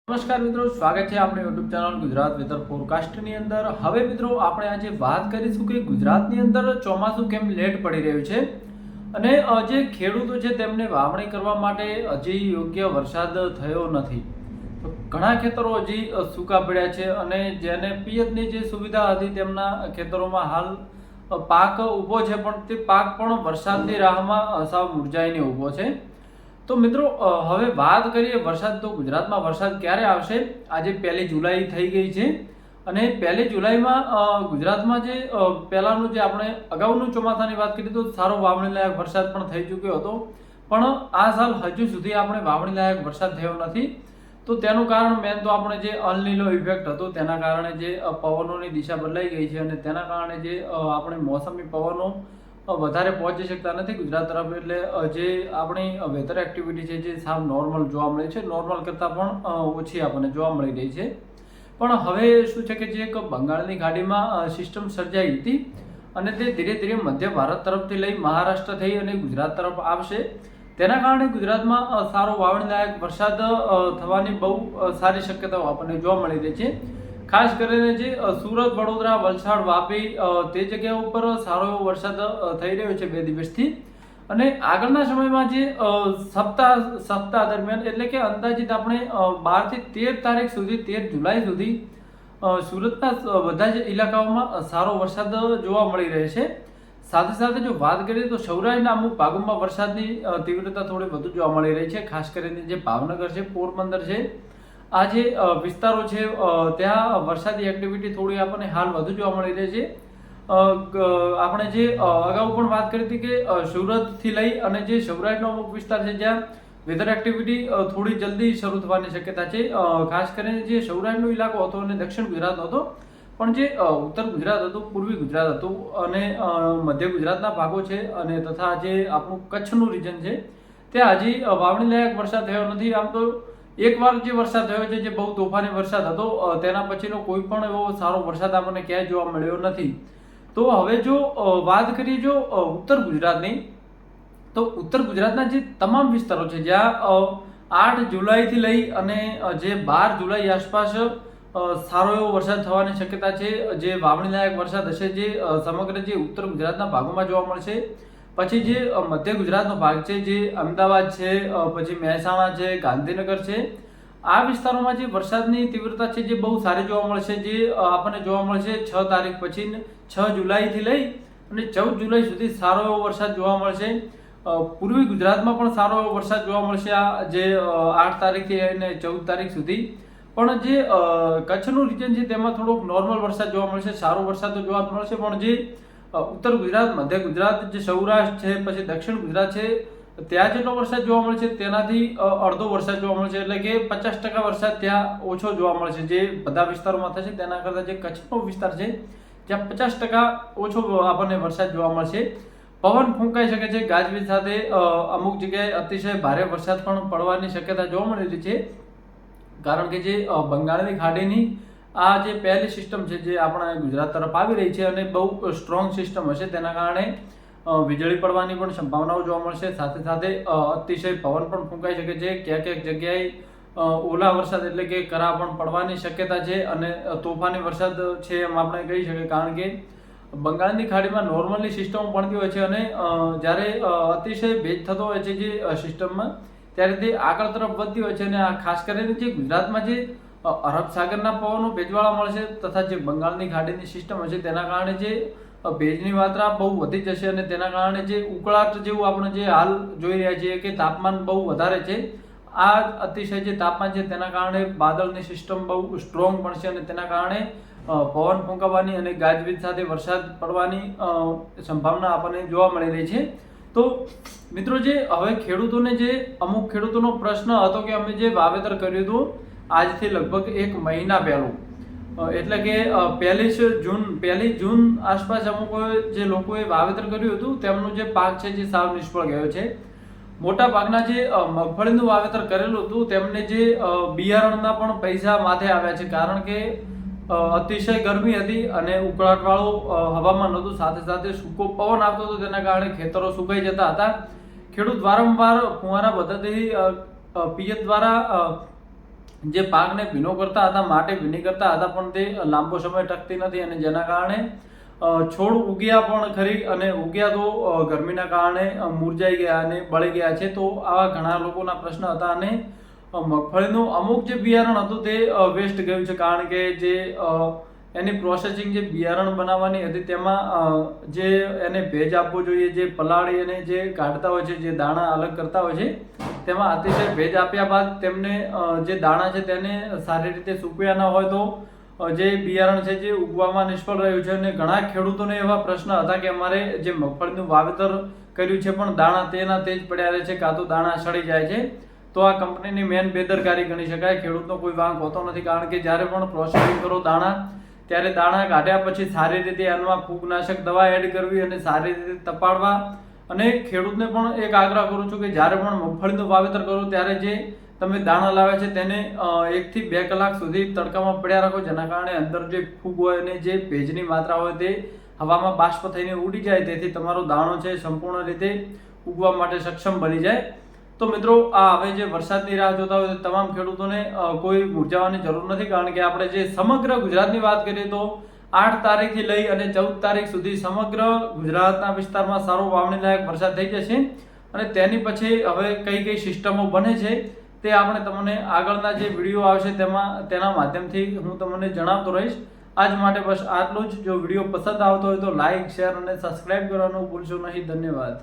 નમસ્કાર મિત્રો, સ્વાગત છે આપણી યુટ્યુબ ચેનલ ગુજરાત વેધર ફોરકાસ્ટની અંદર. હવે મિત્રો આપણે આજે વાત કરીશું કે ગુજરાતની અંદર ચોમાસું કેમ લેટ પડી રહ્યું છે અને જે ખેડૂતો છે તેમને વાવણી કરવા માટે હજી યોગ્ય વરસાદ થયો નથી. તો ઘણા ખેતરો હજી સૂકા પડ્યા છે અને જેને પિયતની જે સુવિધા હતી તેમના ખેતરોમાં હાલ પાક ઊભો છે, પણ તે પાક પણ વરસાદની રાહમાં સાવ મુરઝાઈને ઊભો છે. તો મિત્રો હવે વાત કરીએ વરસાદ. તો ગુજરાતમાં વરસાદ ક્યારે આવશે? આજે 1 જુલાઈ થઈ ગઈ છે અને 1 જુલાઈમાં ગુજરાતમાં જે પહેલાંનું જે આપણે અગાઉનું ચોમાસાની વાત કરીએ તો સારો વાવણી લાયક વરસાદ પણ થઈ ચૂક્યો હતો, પણ આ સાલ હજુ સુધી આપણે વાવણી લાયક વરસાદ થયો નથી. તો તેનું કારણ મેન તો આપણે જે અલ નીનો ઇફેક્ટ હતો તેના કારણે જે પવનોની દિશા બદલાઈ ગઈ છે અને તેના કારણે જે આપણે મોસમી પવનો વધારે પહોંચી શકતા નથી ગુજરાત તરફ. એટલે જે આપણી વેધર એક્ટિવિટી છે જે સાવ નોર્મલ જોવા મળે છે, નોર્મલ કરતાં પણ ઓછી આપણને જોવા મળી રહી છે. પણ હવે શું છે કે જે એક બંગાળની ખાડીમાં સિસ્ટમ સર્જાઈ હતી અને તે ધીરે ધીરે મધ્ય ભારત તરફથી લઈ મહારાષ્ટ્ર થઈ અને ગુજરાત તરફ આવશે. તેના કારણે ગુજરાતમાં સારો વાવણી લાયક વરસાદ થવાની બહુ સારી શક્યતાઓ આપણને જોવા મળી રહી છે. ખાસ કરીને જે સુરત, વડોદરા, વલસાડ, વાપી તે જગ્યા ઉપર સારો એવો વરસાદ થઈ રહ્યો છે 2 દિવસથી. અને આગળના સમયમાં જે સપ્તાહ દરમિયાન એટલે કે અંદાજિત આપણે 12 થી 13 તારીખ સુધી, 13 જુલાઈ સુધી સુરતના બધા જ ઇલાકાઓમાં સારો વરસાદ જોવા મળી રહે છે. સાથે સાથે જો વાત કરીએ તો સૌરાષ્ટ્રના અમુક ભાગોમાં વરસાદની તીવ્રતા થોડી વધુ જોવા મળી રહી છે. ખાસ કરીને જે ભાવનગર છે, પોરબંદર છે, આ જે વિસ્તારો છે ત્યાં વરસાદી એક્ટિવિટી થોડી આપણને હાલ વધુ જોવા મળી રહી છે. આપણે જે અગાઉ પણ વાત કરી હતી કે સુરતથી લઈ અને જે સૌરાષ્ટ્રનો અમુક વિસ્તાર છે જ્યાં વેધર એક્ટિવિટી થોડી જલ્દી શરૂ થવાની શક્યતા છે. ખાસ કરીને જે સૌરાષ્ટ્રનો ઇલાકો હતો અને દક્ષિણ ગુજરાત હતો, પણ જે ઉત્તર ગુજરાત હતું, પૂર્વી ગુજરાત હતું અને મધ્ય ગુજરાતના ભાગો છે અને તથા જે આપણું કચ્છનું રીજન છે ત્યાં હજી વાવણી લાયક વરસાદ થયો નથી. આમ તો એકવાર જે વરસાદ થયો છે જે બહુ તોફાની વરસાદ હતો, તેના પછીનો કોઈ પણ એવો સારો વરસાદ આપણને ક્યાંય જોવા મળ્યો નથી. તો હવે જો વાત કરીએ જો ઉત્તર ગુજરાતની, તો ઉત્તર ગુજરાતના જે તમામ વિસ્તારો છે જ્યાં 8 જુલાઈથી લઈ અને જે 12 જુલાઈ આસપાસ સારો એવો વરસાદ થવાની શક્યતા છે, જે વાવણી લાયક વરસાદ હશે, જે સમગ્ર જે ઉત્તર ગુજરાતના ભાગોમાં જોવા મળશે. પછી જે મધ્ય ગુજરાતનો ભાગ છે, જે અમદાવાદ છે, પછી મહેસાણા છે, ગાંધીનગર છે, આ વિસ્તારોમાં જે વરસાદની તીવ્રતા છે જે બહુ સારી જોવા મળશે. જે આપણને જોવા મળશે 6 તારીખ પછી, 6 જુલાઈથી લઈ અને 14 જુલાઈ સુધી સારો એવો વરસાદ જોવા મળશે. પૂર્વી ગુજરાતમાં પણ સારો એવો વરસાદ જોવા મળશે આ જે 8 તારીખથી અને 14 તારીખ સુધી. પણ જે કચ્છનું રીજન છે તેમાં થોડોક નોર્મલ વરસાદ જોવા મળશે, સારો વરસાદ તો જોવા મળશે. પણ જે ઉત્તર ગુજરાત, મધ્ય ગુજરાત, જે સૌરાષ્ટ્ર છે, પછી દક્ષિણ ગુજરાત છે, ત્યાં જેટલો વરસાદ જોવા મળશે તેનાથી અડધો વરસાદ જોવા મળશે. એટલે કે 50% વરસાદ ત્યાં ઓછો જોવા મળશે જે બધા વિસ્તારોમાં થશે. તેના કરતાં જે કચ્છનો વિસ્તાર છે જ્યાં 50% ઓછો આપણને વરસાદ જોવા મળશે. પવન ફૂંકાઈ શકે છે ગાજવીજ સાથે. અમુક જગ્યાએ અતિશય ભારે વરસાદ પણ પડવાની શક્યતા જોવા મળી રહી છે, કારણ કે જે બંગાળની ખાડીની આ જે પહેલી સિસ્ટમ છે જે આપણા ગુજરાત તરફ આવી રહી છે અને બહુ સ્ટ્રોંગ સિસ્ટમ હશે. તેના કારણે વીજળી પડવાની પણ સંભાવનાઓ જોવા મળશે. સાથે સાથે અતિશય પવન પણ ફૂંકાઈ શકે છે. ક્યાંક ક્યાંક જગ્યાએ ઓલા વરસાદ એટલે કે કરા પણ પડવાની શક્યતા છે અને તોફાની વરસાદ છે એમ આપણે કહી શકીએ. કારણ કે બંગાળની ખાડીમાં નોર્મલી સિસ્ટમ પડતી હોય છે અને જ્યારે અતિશય ભેજ થતો હોય છે જે સિસ્ટમમાં, ત્યારે તે આગળ તરફ વધતી હોય છે. અને આ ખાસ કરીને જે ગુજરાતમાં જે અરબ સાગરના પવનો ભેજવાળા મળશે તથા જે બંગાળની ખાડીની સિસ્ટમ હશે તેના કારણે જે ભેજની માત્રા બહુ વધી જશે અને તેના કારણે જે ઉકળાટ જેવું આપણે જે હાલ જોઈ રહ્યા છીએ કે તાપમાન બહુ વધારે છે, આ અતિશય જે તાપમાન છે તેના કારણે બાદળની સિસ્ટમ બહુ સ્ટ્રોંગ બનશે અને તેના કારણે પવન ફૂંકાવાની અને ગાજવીજ સાથે વરસાદ પડવાની સંભાવના આપણને જોવા મળી રહી છે. તો મિત્રો, જે હવે ખેડૂતોને જે અમુક ખેડૂતોનો પ્રશ્ન હતો કે અમે જે વાવેતર કર્યું હતું આજથી લગભગ 1 મહિના પહેલું, એટલે કે 1 જૂન આસપાસ અમુક જે લોકોએ વાવેતર કર્યું હતું તેમનું જે પાક છે જે સાવ નિષ્ફળ ગયો છે. મોટા ભાગના જે મગફળીનું વાવેતર કરેલું હતું તેમને જે બિયારણના પણ પૈસા માથે આવ્યા છે, કારણ કે અતિશય ગરમી હતી અને ઉકળાટવાળું હવામાન હતું. સાથે સાથે સૂકો પવન આવતો હતો, તેના કારણે ખેતરો સુકાઈ જતા હતા. ખેડૂત વારંવાર ફુવારા પદ્ધતિથી પિયત દ્વારા જે પાકને ભીનો કરતા હતા, માટી ભીની કરતા હતા, પણ તે લાંબો સમય ટકતી નથી અને જેના કારણે છોડ ઉગ્યા પણ ખરી અને ઉગ્યા તો ગરમીના કારણે મુરઝાઈ ગયા અને બળી ગયા છે. તો આવા ઘણા લોકોના પ્રશ્ન હતા અને મગફળીનું અમુક જે બિયારણ હતું તે વેસ્ટ ગયું છે, કારણ કે જે એની પ્રોસેસિંગ જે બિયારણ બનાવવાની હતી તેમાં જે એને ભેજ આપવો જોઈએ, જે પલાળી અને જે કાઢતા હોય છે, જે દાણા અલગ કરતા હોય છે, તેમાં અતિશય ભેજ આપ્યા બાદ તેમને જે દાણા છે તેને સારી રીતે સૂકવ્યા ન હોય તો જે બિયારણ છે જે ઉગવામાં નિષ્ફળ રહ્યું છે. અને ઘણા ખેડૂતોને એવા પ્રશ્ન હતા કે અમારે જે મગફળીનું વાવેતર કર્યું છે પણ દાણા તેના તે જ પડ્યા રહે છે, કાં તો દાણા સડી જાય છે. તો આ કંપનીની મેન બેદરકારી ગણી શકાય. ખેડૂતનો કોઈ વાંક હોતો નથી, કારણ કે જ્યારે પણ પ્રોસેસિંગ કરો દાણા ત્યારે દાણા કાઢ્યા પછી સારી રીતે એમાં ફૂગનાશક દવા એડ કરવી અને સારી રીતે તપાડવા. અને ખેડૂતને પણ એક આગ્રહ કરું છું કે જ્યારે પણ મગફળીનું વાવેતર કરો ત્યારે જે તમે દાણા લાવ્યા છે તેને 1 થી 2 કલાક સુધી તડકામાં પડ્યા રાખો, જેના કારણે અંદર જે ફૂગ હોય અને જે ભેજની માત્રા હોય તે હવામાં બાષ્પ થઈને ઉડી જાય, તેથી તમારો દાણો છે સંપૂર્ણ રીતે ઉગવા માટે સક્ષમ બની જાય. તો મિત્રો, આ હવે જે વરસાદની રાહ જોતા હોય તમામ ખેડૂતોને કોઈ મૂંઝાવાની જરૂર નથી, કારણ કે આપણે જે સમગ્ર ગુજરાતની વાત કરીએ તો 8 તારીખથી લઈ અને 14 તારીખ સુધી સમગ્ર ગુજરાતના વિસ્તારમાં સારો વાવણી લાયક વરસાદ થઈ જશે. અને તેની પછી હવે કઈ કઈ સિસ્ટમો બને છે તે આપણે તમને આગળના જે વિડીયો આવશે તેના માધ્યમથી હું તમને જણાવતો રહીશ. આજ માટે બસ આટલું જ. જો વિડીયો પસંદ આવતો હોય તો લાઈક, શેર અને સબસ્ક્રાઇબ કરવાનું ભૂલશો નહીં. ધન્યવાદ.